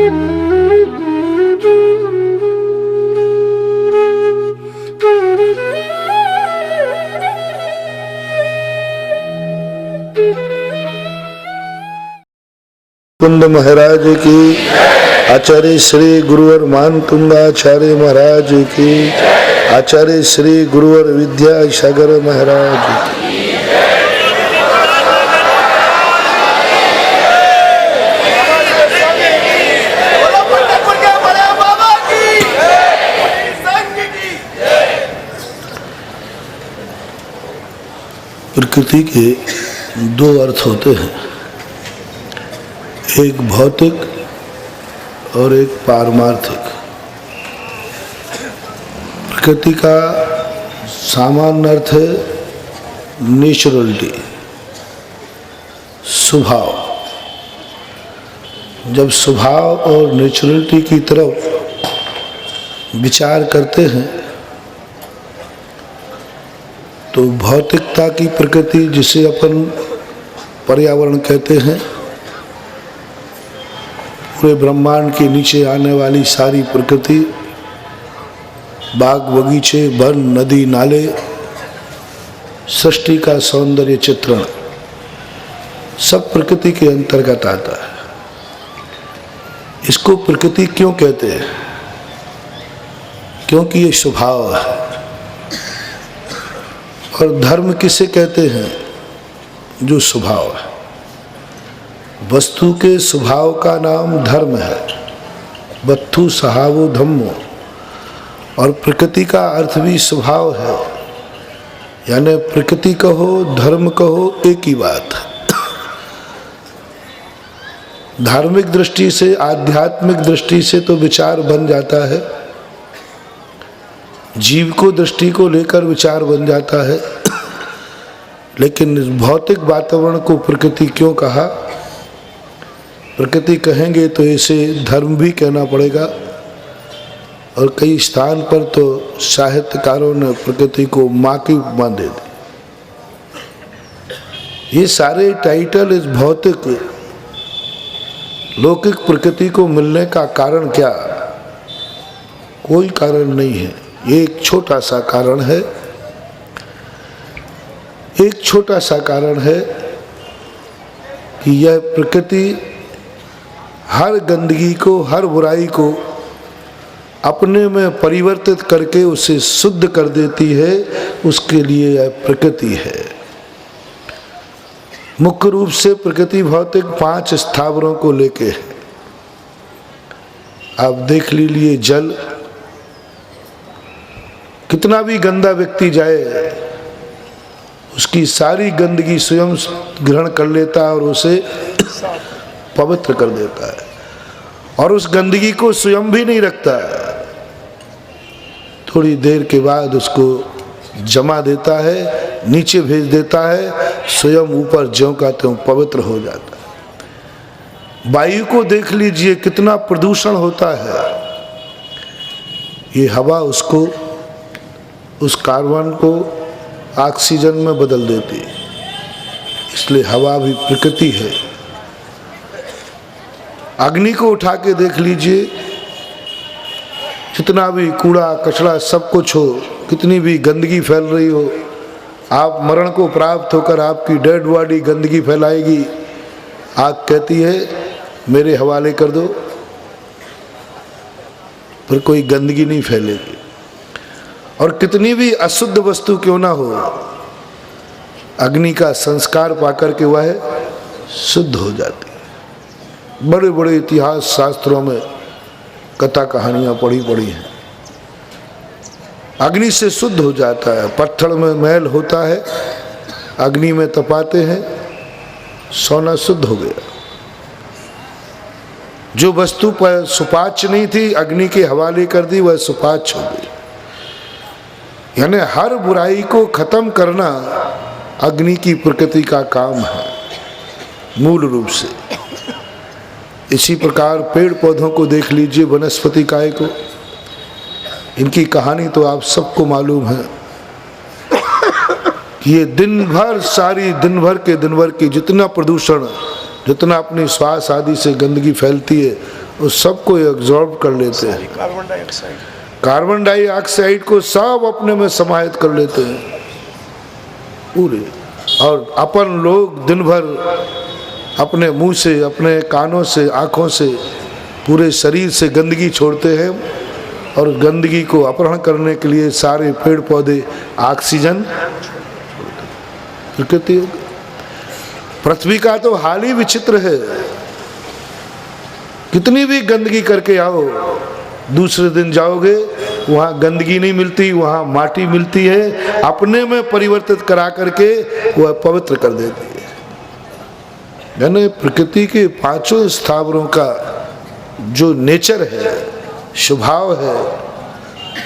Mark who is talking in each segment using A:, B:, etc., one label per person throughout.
A: कुंद महाराज की, आचार्य श्री गुरुवर मानतुंगाचार्य महाराज की, आचार्य श्री गुरुवर विद्यासागर महाराज की। प्रकृति के दो अर्थ होते हैं, एक भौतिक और एक पारमार्थिक। प्रकृति का सामान्य अर्थ है नेचुरलिटी, स्वभाव। जब स्वभाव और नेचुरलिटी की तरफ विचार करते हैं तो भौतिकता की प्रकृति, जिसे अपन पर्यावरण कहते हैं, पूरे ब्रह्मांड के नीचे आने वाली सारी प्रकृति, बाग बगीचे, वन, नदी, नाले, सृष्टि का सौंदर्य चित्रण, सब प्रकृति के अंतर्गत आता है। इसको प्रकृति क्यों कहते हैं? क्योंकि ये स्वभाव है। और धर्म किसे कहते हैं? जो स्वभाव है। वस्तु के स्वभाव का नाम धर्म है। वत्थु स्वभावो धम्मो। और प्रकृति का अर्थ भी स्वभाव है, यानी प्रकृति कहो धर्म कहो एक ही बात है। धार्मिक दृष्टि से, आध्यात्मिक दृष्टि से तो विचार बन जाता है, जीव को दृष्टि को लेकर विचार बन जाता है, लेकिन भौतिक वातावरण को प्रकृति क्यों कहा? प्रकृति कहेंगे तो इसे धर्म भी कहना पड़ेगा। और कई स्थान पर तो साहित्यकारों ने प्रकृति को माँ की उपमा दे दी। ये सारे टाइटल इस भौतिक लौकिक प्रकृति को मिलने का कारण क्या? कोई कारण नहीं है। ये एक छोटा सा कारण है। एक छोटा सा कारण है कि यह प्रकृति हर गंदगी को, हर बुराई को अपने में परिवर्तित करके उसे शुद्ध कर देती है। उसके लिए यह प्रकृति है। मुख्य रूप से प्रकृति भौतिक 5 स्थावरों को लेके है। आप देख लीजिए, जल, कितना भी गंदा व्यक्ति जाए उसकी सारी गंदगी स्वयं ग्रहण कर लेता है और उसे पवित्र कर देता है। और उस गंदगी को स्वयं भी नहीं रखता है, थोड़ी देर के बाद उसको जमा देता है, नीचे भेज देता है, स्वयं ऊपर ज्यों का त्यों पवित्र हो जाता है। वायु को देख लीजिए, कितना प्रदूषण होता है। ये हवा उसको, उस कार्बन को ऑक्सीजन में बदल देती है। इसलिए हवा भी प्रकृति है। अग्नि को उठा के देख लीजिए, जितना भी कूड़ा कचरा सब कुछ हो, कितनी भी गंदगी फैल रही हो, आप मरण को प्राप्त होकर आपकी डेड बॉडी गंदगी फैलाएगी। आग कहती है मेरे हवाले कर दो, पर कोई गंदगी नहीं फैलेगी। और कितनी भी अशुद्ध वस्तु क्यों ना हो, अग्नि का संस्कार पाकर के वह शुद्ध हो जाती है। बड़े बड़े इतिहास शास्त्रों में कथा कहानियां पड़ी हैं। अग्नि से शुद्ध हो जाता है। पत्थर में मैल होता है, अग्नि में तपाते हैं, सोना शुद्ध हो गया। जो वस्तु पर सुपाच्य नहीं थी, अग्नि के हवाले कर दी, वह सुपाच्य हो गई। यानी हर बुराई को खत्म करना अग्नि की प्रकृति का काम है मूल रूप से। इसी प्रकार पेड़ पौधों को देख लीजिए, वनस्पति काय को, इनकी कहानी तो आप सबको मालूम है कि ये दिन भर, सारी दिन भर की जितना प्रदूषण, जितना अपनी श्वास आदि से गंदगी फैलती है, उस सबको एब्जॉर्ब कर लेते हैं। कार्बन डाइऑक्साइड को सब अपने में समाहित कर लेते हैं पूरे। और अपन लोग दिन भर अपने मुंह से, अपने कानों से, आँखों से, पूरे शरीर से गंदगी छोड़ते हैं और गंदगी को अपहरण करने के लिए सारे पेड़ पौधे ऑक्सीजन। प्रकृति, पृथ्वी का तो हाल ही विचित्र है। कितनी भी गंदगी करके आओ, दूसरे दिन जाओगे वहाँ गंदगी नहीं मिलती, वहाँ माटी मिलती है, अपने में परिवर्तित करा करके वह पवित्र कर देती है। यानी प्रकृति के पांचों स्थावरों का जो नेचर है, स्वभाव है,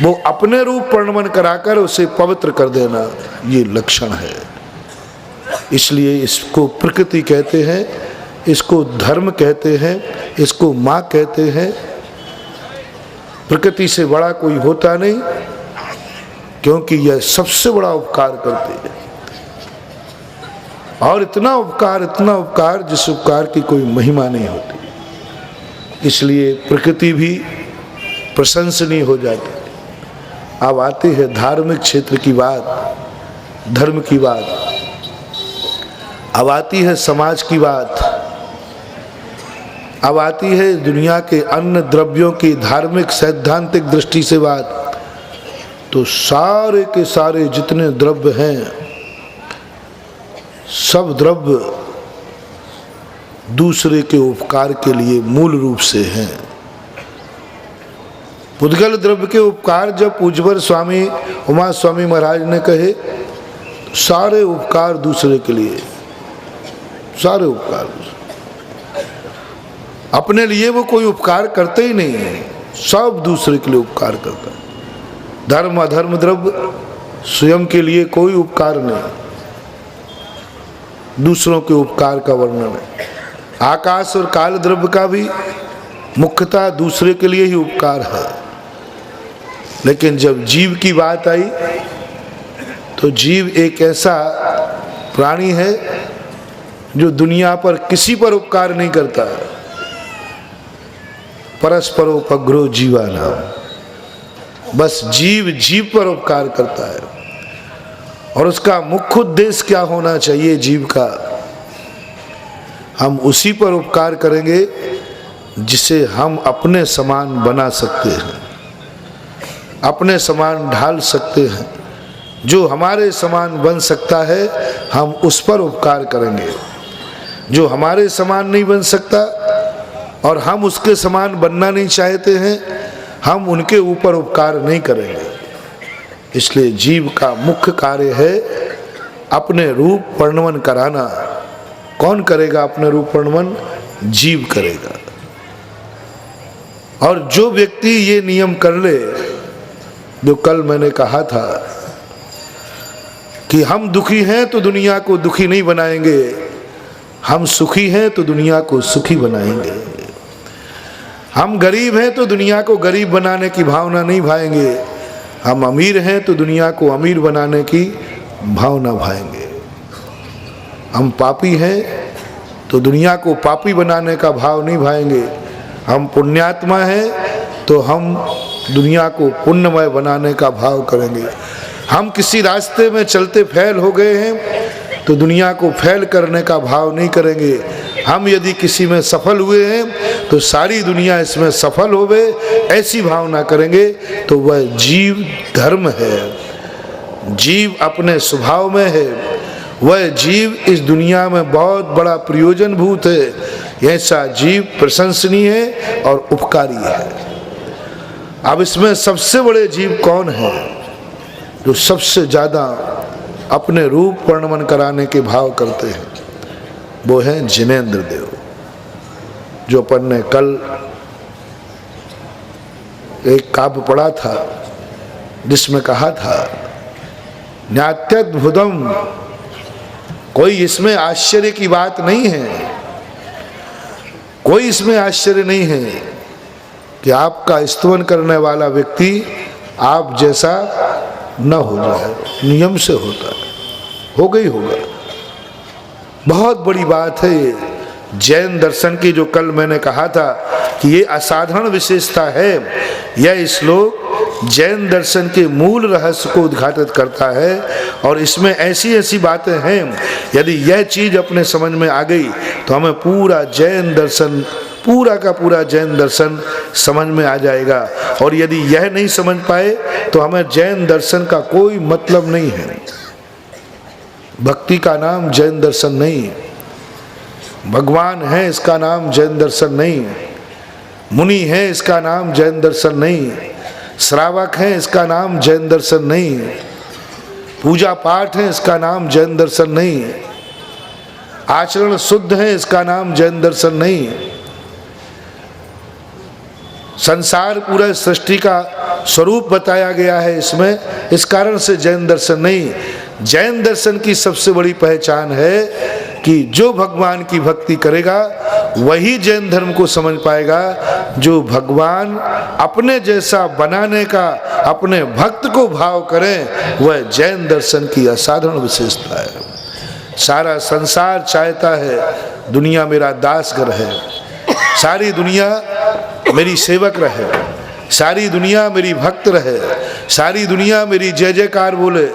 A: वो अपने रूप वर्णन कराकर उसे पवित्र कर देना, ये लक्षण है। इसलिए इसको प्रकृति कहते हैं, इसको धर्म कहते हैं, इसको माँ कहते हैं। प्रकृति से बड़ा कोई होता नहीं, क्योंकि यह सबसे बड़ा उपकार करती है। और इतना उपकार जिस उपकार की कोई महिमा नहीं होती। इसलिए प्रकृति भी प्रशंसनीय हो जाती है। अब आती है धार्मिक क्षेत्र की बात, धर्म की बात। अब आती है समाज की बात। अब आती है दुनिया के अन्य द्रव्यों की धार्मिक सैद्धांतिक दृष्टि से बात। तो सारे के सारे जितने द्रव्य हैं, सब द्रव्य दूसरे के उपकार के लिए मूल रूप से हैं। पुद्गल द्रव्य के उपकार जब पूज्यवर स्वामी उमा स्वामी महाराज ने कहे, सारे उपकार दूसरे के लिए, सारे उपकार। अपने लिए वो कोई उपकार करते ही नहीं है, सब दूसरे के लिए उपकार करता है। धर्म अधर्म द्रव्य स्वयं के लिए कोई उपकार नहीं, दूसरों के उपकार का वर्णन है। आकाश और काल द्रव्य का भी मुख्यतः दूसरे के लिए ही उपकार है। लेकिन जब जीव की बात आई तो जीव एक ऐसा प्राणी है जो दुनिया पर किसी पर उपकार नहीं करता। परस्परोपग्रो जीवाना, बस जीव जीव पर उपकार करता है। और उसका मुख्य उद्देश्य क्या होना चाहिए जीव का? हम उसी पर उपकार करेंगे जिसे हम अपने समान बना सकते हैं, अपने समान ढाल सकते हैं। जो हमारे समान बन सकता है हम उस पर उपकार करेंगे। जो हमारे समान नहीं बन सकता और हम उसके समान बनना नहीं चाहते हैं, हम उनके ऊपर उपकार नहीं करेंगे। इसलिए जीव का मुख्य कार्य है अपने रूप वर्णन कराना। कौन करेगा अपने रूप वर्णन? जीव करेगा। और जो व्यक्ति ये नियम कर ले, जो कल मैंने कहा था कि हम दुखी हैं तो दुनिया को दुखी नहीं बनाएंगे, हम सुखी हैं तो दुनिया को सुखी बनाएंगे। हम गरीब हैं तो दुनिया को गरीब बनाने की भावना नहीं भाएंगे, हम अमीर हैं तो दुनिया को अमीर बनाने की भावना भाएंगे। हम पापी हैं तो दुनिया को पापी बनाने का भाव नहीं भाएंगे। हम पुण्यात्मा हैं तो हम दुनिया को पुण्यमय बनाने का भाव करेंगे। हम किसी रास्ते में चलते फैल हो गए हैं तो दुनिया को फैल करने का भाव नहीं करेंगे। हम यदि किसी में सफल हुए हैं तो सारी दुनिया इसमें सफल होवे, ऐसी भावना करेंगे। तो वह जीव धर्म है, जीव अपने स्वभाव में है, वह जीव इस दुनिया में बहुत बड़ा प्रयोजनभूत है। ऐसा जीव प्रशंसनीय है और उपकारी है। अब इसमें सबसे बड़े जीव कौन है? जो सबसे ज़्यादा अपने रूप वर्णन कराने के भाव करते हैं, वो हैं जिनेंद्र देव। जो अपन ने कल एक काव्य पढ़ा था जिसमें कहा था न्यात्यद्भुतम। कोई इसमें आश्चर्य की बात नहीं है, कोई इसमें आश्चर्य नहीं है कि आपका स्तवन करने वाला व्यक्ति आप जैसा न हो जाए। नियम से होता है, हो गई होगा। बहुत बड़ी बात है ये। जैन दर्शन की जो कल मैंने कहा था कि ये असाधारण विशेषता है, यह श्लोक जैन दर्शन के मूल रहस्य को उद्घाटित करता है। और इसमें ऐसी ऐसी बातें हैं, यदि यह चीज अपने समझ में आ गई तो हमें पूरा जैन दर्शन, पूरा का पूरा जैन दर्शन समझ में आ जाएगा। और यदि यह नहीं समझ पाए तो हमें जैन दर्शन का कोई मतलब नहीं है। भक्ति का नाम जैन दर्शन नहीं, भगवान है इसका नाम जैन दर्शन नहीं, मुनि है इसका नाम जैन दर्शन नहीं, श्रावक है इसका नाम जैन दर्शन नहीं, पूजा पाठ है इसका नाम जैन दर्शन नहीं, आचरण शुद्ध है इसका नाम जैन दर्शन नहीं। संसार पूरा सृष्टि का स्वरूप बताया गया है इसमें, इस कारण से जैन दर्शन नहीं। जैन दर्शन की सबसे बड़ी पहचान है कि जो भगवान की भक्ति करेगा वही जैन धर्म को समझ पाएगा। जो भगवान अपने जैसा बनाने का अपने भक्त को भाव करें, वह जैन दर्शन की असाधारण विशेषता है। सारा संसार चाहता है दुनिया मेरा दासगर है, सारी दुनिया मेरी सेवक रहे, सारी दुनिया मेरी भक्त रहे, सारी दुनिया मेरी जय जयकार बोले,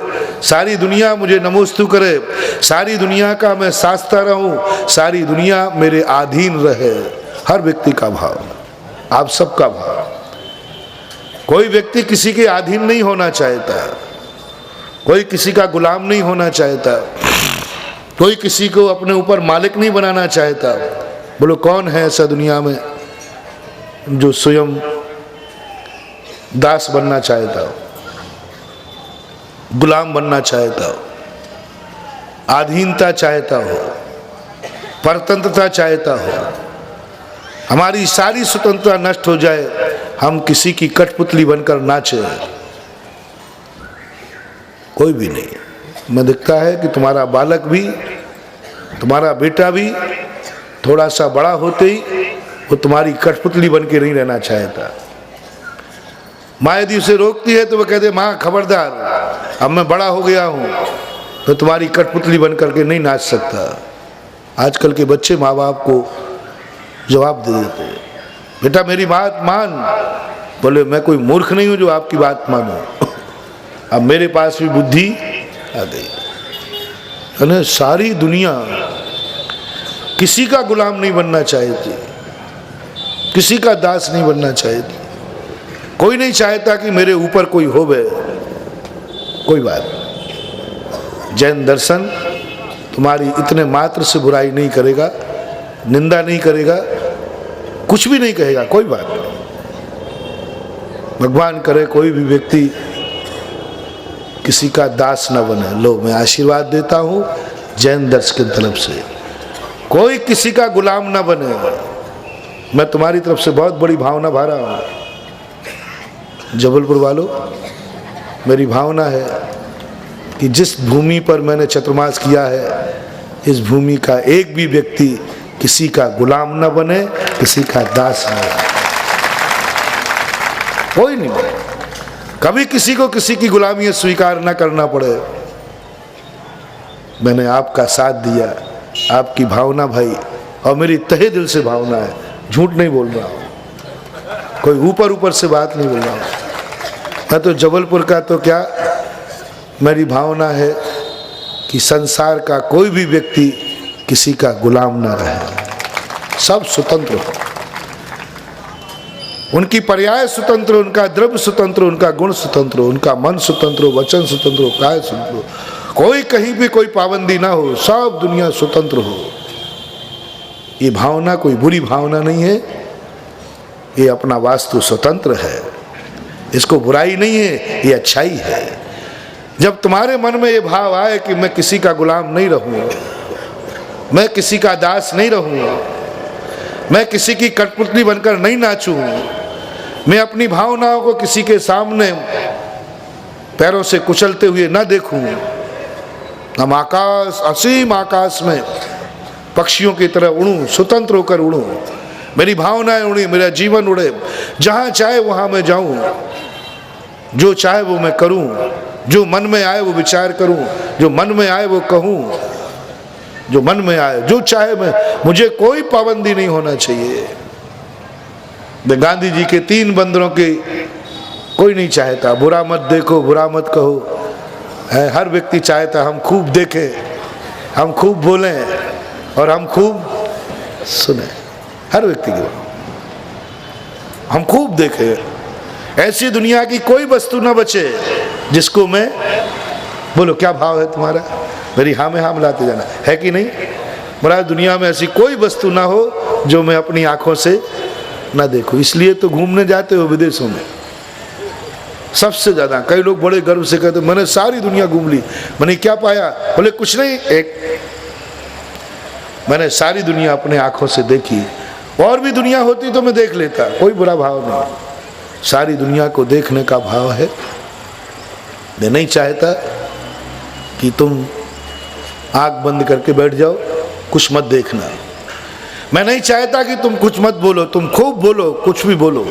A: सारी दुनिया मुझे नमोस्तु करे, सारी दुनिया का मैं शास्ता रहूं, सारी दुनिया मेरे अधीन रहे। हर व्यक्ति का भाव, आप सबका भाव। कोई व्यक्ति किसी के अधीन नहीं होना चाहता, कोई किसी का गुलाम नहीं होना चाहता, कोई किसी को अपने ऊपर मालिक नहीं बनाना चाहता। बोलो कौन है ऐसा दुनिया में जो स्वयं दास बनना चाहता हो, गुलाम बनना चाहता हो, अधीनता चाहता हो, परतंत्रता चाहता हो, हमारी सारी स्वतंत्रता नष्ट हो जाए, हम किसी की कठपुतली बनकर नाचे? कोई भी नहीं। मैं दिखता है कि तुम्हारा बालक भी, तुम्हारा बेटा भी थोड़ा सा बड़ा होते ही वो तुम्हारी कठपुतली बन के नहीं रहना चाहता। माँ यदि उसे रोकती है तो वो कहते माँ खबरदार, अब मैं बड़ा हो गया हूँ तो तुम्हारी कठपुतली बन करके नहीं नाच सकता। आजकल के बच्चे माँ बाप को जवाब दे देते हैं, बेटा मेरी बात मान। बोले मैं कोई मूर्ख नहीं हूँ जो आपकी बात मानूं, अब मेरे पास भी बुद्धि आ गई। यानी सारी दुनिया किसी का गुलाम नहीं बनना चाहती, किसी का दास नहीं बनना चाहती। कोई नहीं चाहता कि मेरे ऊपर कोई हो बे, कोई बात नहीं। जैन दर्शन तुम्हारी इतने मात्र से बुराई नहीं करेगा, निंदा नहीं करेगा, कुछ भी नहीं कहेगा, कोई बात नहीं। भगवान करे कोई भी व्यक्ति किसी का दास न बने। लो मैं आशीर्वाद देता हूँ जैन दर्शन की तरफ से, कोई किसी का गुलाम न बने। मैं तुम्हारी तरफ से बहुत बड़ी भावना भा रहा हूँ। जबलपुर वालों, मेरी भावना है कि जिस भूमि पर मैंने चतुर्मास किया है, इस भूमि का एक भी व्यक्ति किसी का गुलाम न बने, किसी का दास न बने, कोई नहीं बने। कभी किसी को किसी की गुलामी स्वीकार न करना पड़े। मैंने आपका साथ दिया, आपकी भावना भाई, और मेरी तहे दिल से भावना है, झूठ नहीं बोल रहा हूँ, कोई ऊपर ऊपर से बात नहीं बोल रहा हूँ। मैं तो जबलपुर का तो क्या, मेरी भावना है कि संसार का कोई भी व्यक्ति किसी का गुलाम ना रहे, सब स्वतंत्र हो। उनकी पर्याय स्वतंत्र, उनका द्रव्य स्वतंत्र, उनका गुण स्वतंत्र, उनका मन स्वतंत्र, वचन स्वतंत्र, काय स्वतंत्र, कोई कहीं भी कोई पाबंदी ना हो, सब दुनिया स्वतंत्र हो। ये भावना कोई बुरी भावना नहीं है, ये अपना वास्तु स्वतंत्र है, इसको बुराई नहीं है, ये अच्छाई है। जब तुम्हारे मन में ये भाव आए कि मैं किसी का गुलाम नहीं रहूं, मैं किसी का दास नहीं रहूं, मैं किसी की कठपुतली बनकर नहीं नाचूं, मैं अपनी भावनाओं को किसी के सामने पैरों से कुचलते हुए न देखूं, हम आकाश, असीम आकाश में पक्षियों की तरह उड़ूं, स्वतंत्र होकर उड़ूं, मेरी भावनाएं उड़ी, मेरा जीवन उड़े, जहां चाहे वहां मैं जाऊं, जो चाहे वो मैं करूं, जो मन में आए वो विचार करूं, जो मन में आए वो कहूं, जो मन में आए, जो चाहे मैं, मुझे कोई पाबंदी नहीं होना चाहिए। गांधी जी के 3 बंदरों के कोई नहीं चाहता, बुरा मत देखो, बुरा मत कहो। हर व्यक्ति चाहता हम खूब देखें, हम खूब बोलें और हम खूब सुने। हर व्यक्ति के हम खूब देखें। ऐसी दुनिया की कोई वस्तु ना बचे जिसको मैं बोलो क्या भाव है तुम्हारा, मेरी हाँ में हाँ मिलाते जाना, है कि नहीं? महाराज दुनिया में ऐसी कोई वस्तु ना हो जो मैं अपनी आंखों से ना देखूं। इसलिए तो घूमने जाते हो विदेशों में सबसे ज्यादा। कई लोग बड़े गर्व से कहते मैंने सारी दुनिया घूम ली। मैंने क्या पाया? बोले कुछ नहीं, मैंने सारी दुनिया अपने आंखों से देखी। और भी दुनिया होती तो मैं देख लेता, कोई बुरा भाव नहीं। सारी दुनिया को देखने का भाव है। मैं नहीं चाहता कि तुम आंख बंद करके बैठ जाओ, कुछ मत देखना। मैं नहीं चाहता कि तुम कुछ मत बोलो, तुम खूब बोलो, कुछ भी बोलो,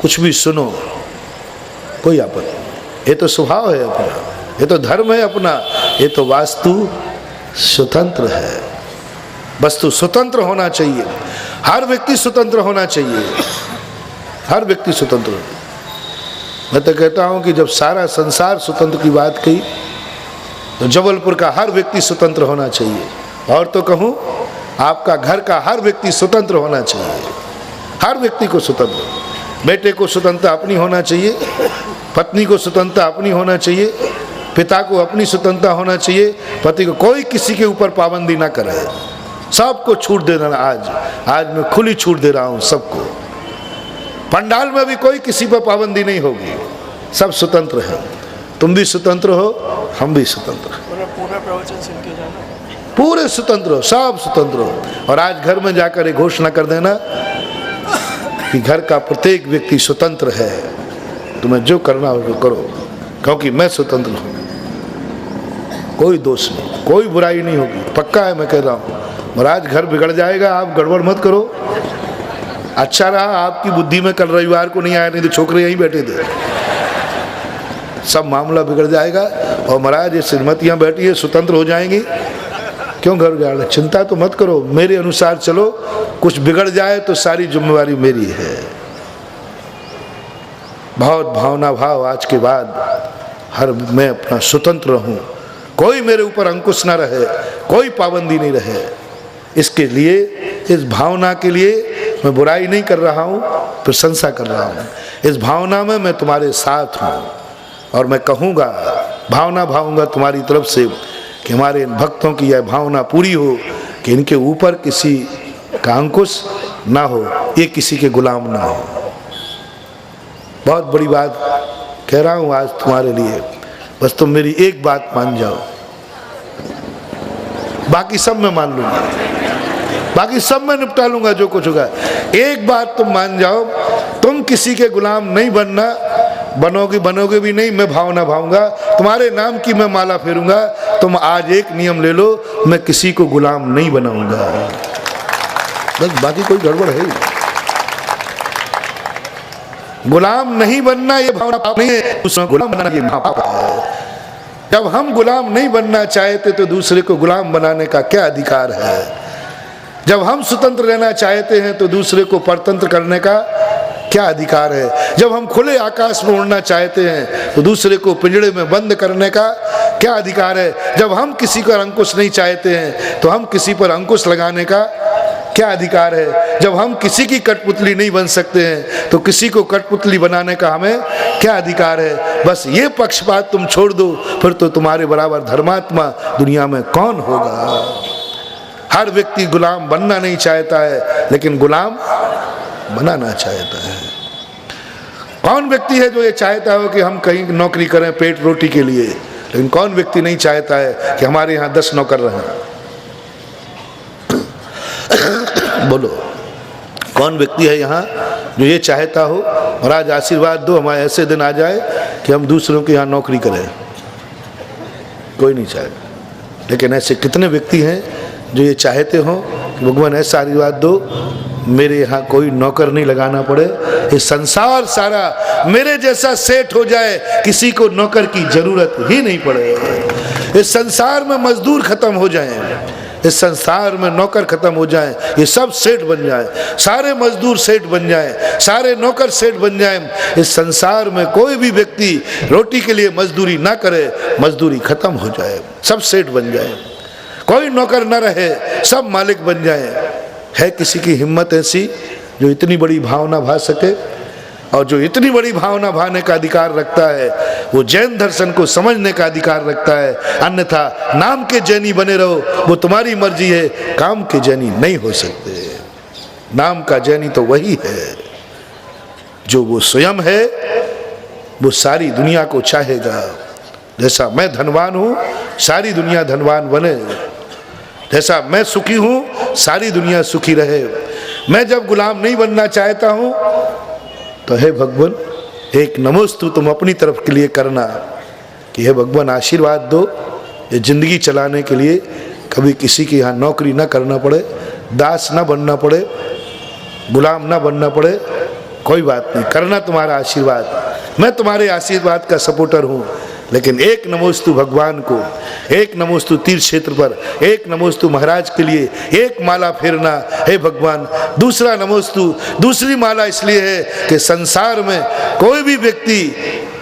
A: कुछ भी सुनो, कोई आपत्ति। ये तो स्वभाव है अपना, ये तो धर्म है अपना, ये तो वास्तु स्वतंत्र है। वस्तु स्वतंत्र होना चाहिए, हर व्यक्ति स्वतंत्र होना चाहिए, हर व्यक्ति स्वतंत्र। मैं तो कहता हूं कि जब सारा संसार स्वतंत्र की बात कही तो जबलपुर का हर व्यक्ति स्वतंत्र होना चाहिए। और तो कहूं आपका घर का हर व्यक्ति स्वतंत्र होना चाहिए, हर व्यक्ति को स्वतंत्र। बेटे को स्वतंत्रता अपनी होना चाहिए, पत्नी को स्वतंत्रता अपनी होना चाहिए, पिता को अपनी स्वतंत्रता होना चाहिए, पति को। कोई किसी के ऊपर पाबंदी ना करे, सबको छूट दे देना। आज मैं खुली छूट दे रहा हूं सबको। पंडाल में भी कोई किसी पर पाबंदी नहीं होगी, सब स्वतंत्र है। तुम भी स्वतंत्र हो, हम भी स्वतंत्र हैं,
B: पूरा प्रवचन सुन के जाना,
A: पूरे स्वतंत्र हो, सब स्वतंत्र हो। और आज घर में जाकर एक घोषणा कर देना कि घर का प्रत्येक व्यक्ति स्वतंत्र है, तुम्हें जो करना हो करो, क्योंकि मैं स्वतंत्र हूं। कोई दोष नहीं, कोई बुराई नहीं होगी, पक्का है। मैं कह रहा हूं महाराज घर बिगड़ जाएगा, आप गड़बड़ मत करो। अच्छा रहा आपकी बुद्धि में कल रविवार को नहीं आया, नहीं तो छोकरे यहीं बैठे थे। सब मामला बिगड़ जाएगा। और महाराज ये श्रीमतियां बैठी है, स्वतंत्र हो जाएंगी, क्यों घर बिगाड़ना? चिंता तो मत करो, मेरे अनुसार चलो। कुछ बिगड़ जाए तो सारी जिम्मेवारी मेरी है। बहुत भावना भाव आज के बाद हर मैं अपना स्वतंत्र रहूं, कोई मेरे ऊपर अंकुश ना रहे, कोई पाबंदी नहीं रहे। इसके लिए, इस भावना के लिए मैं बुराई नहीं कर रहा हूं, प्रशंसा कर रहा हूं। इस भावना में मैं तुम्हारे साथ हूं और मैं कहूँगा, भावना भाऊंगा तुम्हारी तरफ से कि हमारे इन भक्तों की यह भावना पूरी हो कि इनके ऊपर किसी का अंकुश ना हो, ये किसी के गुलाम ना हो। बहुत बड़ी बात कह रहा हूँ आज तुम्हारे लिए, बस तुम मेरी एक बात मान जाओ, बाकी सब मैं मान लूंगा, बाकी सब मैं निपटा लूंगा जो कुछ होगा। एक बात तुम मान जाओ, तुम किसी के गुलाम नहीं बनना, बनोगे भी नहीं। मैं भावना भाऊंगा, तुम्हारे नाम की मैं माला फेरूंगा। तुम आज एक नियम ले लो, मैं किसी को गुलाम नहीं बनाऊंगा, बस। बाकी कोई गड़बड़ है ही। गुलाम नहीं बनना ये भावना पाप नहीं है, दूसरा गुलाम बनना ये महापाप है। जब हम गुलाम नहीं बनना चाहते तो दूसरे को गुलाम बनाने का क्या अधिकार है? जब हम स्वतंत्र रहना चाहते हैं तो दूसरे को परतंत्र करने का क्या अधिकार है? जब हम खुले आकाश में उड़ना चाहते हैं तो दूसरे को पिंजड़े में बंद करने का क्या अधिकार है? जब हम किसी पर अंकुश नहीं चाहते हैं तो हम किसी पर अंकुश लगाने का क्या अधिकार है? जब हम किसी की कठपुतली नहीं बन सकते हैं तो किसी को कठपुतली बनाने का हमें क्या अधिकार है? बस ये पक्षपात तुम छोड़ दो, फिर तो तुम्हारे बराबर धर्मात्मा दुनिया में कौन होगा? हर व्यक्ति गुलाम बनना नहीं चाहता है, लेकिन गुलाम बनाना चाहता है। कौन व्यक्ति है जो ये चाहता हो कि हम कहीं नौकरी करें पेट रोटी के लिए, लेकिन कौन व्यक्ति नहीं चाहता है कि हमारे यहाँ 10 नौकर रहें? बोलो, कौन व्यक्ति है यहाँ जो ये चाहता हो महाराज आशीर्वाद दो, हमारे ऐसे दिन आ जाए कि हम दूसरों के यहाँ नौकरी करें? कोई नहीं चाहेगा। लेकिन ऐसे कितने व्यक्ति हैं जो ये चाहते हो कि भगवान ऐसा आशीर्वाद दो मेरे यहाँ कोई नौकर नहीं लगाना पड़े, ये संसार सारा मेरे जैसा सेट हो जाए, किसी को नौकर की जरूरत ही नहीं पड़े, इस संसार में मजदूर खत्म हो जाए, इस संसार में नौकर खत्म हो जाएं, ये सब सेठ बन जाएं, सारे मजदूर सेठ बन जाएं, सारे नौकर सेठ बन जाएं, इस संसार में कोई भी व्यक्ति रोटी के लिए मजदूरी ना करे, मजदूरी खत्म हो जाए, सब सेठ बन जाए, कोई नौकर ना रहे, सब मालिक बन जाए। है किसी की हिम्मत ऐसी जो इतनी बड़ी भावना भा सके? और जो इतनी बड़ी भावना भाने का अधिकार रखता है वो जैन दर्शन को समझने का अधिकार रखता है। अन्यथा नाम के जैनी बने रहो, वो तुम्हारी मर्जी है, काम के जैनी नहीं हो सकते। नाम का जैनी तो वही है जो वो स्वयं है, वो सारी दुनिया को चाहेगा। जैसा मैं धनवान हूँ सारी दुनिया धनवान बने, जैसा मैं सुखी हूँ सारी दुनिया सुखी रहे। मैं जब गुलाम नहीं बनना चाहता हूँ तो हे भगवान एक नमोस्तु तुम अपनी तरफ के लिए करना कि हे भगवान आशीर्वाद दो, ये ज़िंदगी चलाने के लिए कभी किसी के यहाँ नौकरी ना करना पड़े, दास ना बनना पड़े, गुलाम ना बनना पड़े। कोई बात नहीं, करना तुम्हारा आशीर्वाद, मैं तुम्हारे आशीर्वाद का सपोर्टर हूँ। लेकिन एक नमोस्तु भगवान को, एक नमोस्तु तीर्थ क्षेत्र पर, एक नमोस्तु महाराज के लिए एक माला फेरना, हे भगवान। दूसरा नमोस्तु, दूसरी माला इसलिए है कि संसार में कोई भी व्यक्ति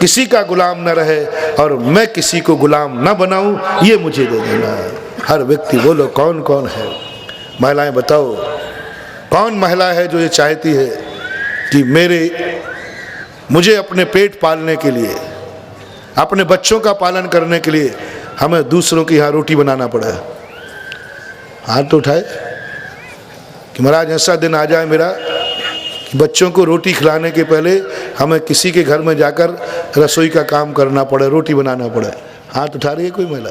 A: किसी का गुलाम न रहे और मैं किसी को गुलाम न बनाऊं, ये मुझे दे देना। हर व्यक्ति बोलो कौन कौन है? महिलाएं बताओ कौन महिला है जो ये चाहती है कि मुझे अपने पेट पालने के लिए, अपने बच्चों का पालन करने के लिए हमें दूसरों के यहाँ रोटी बनाना पड़ा? हाथ तो उठाए कि महाराज ऐसा दिन आ जाए मेरा कि बच्चों को रोटी खिलाने के पहले हमें किसी के घर में जाकर रसोई का काम करना पड़े, रोटी बनाना पड़े। हाथ उठा रही है कोई महिला?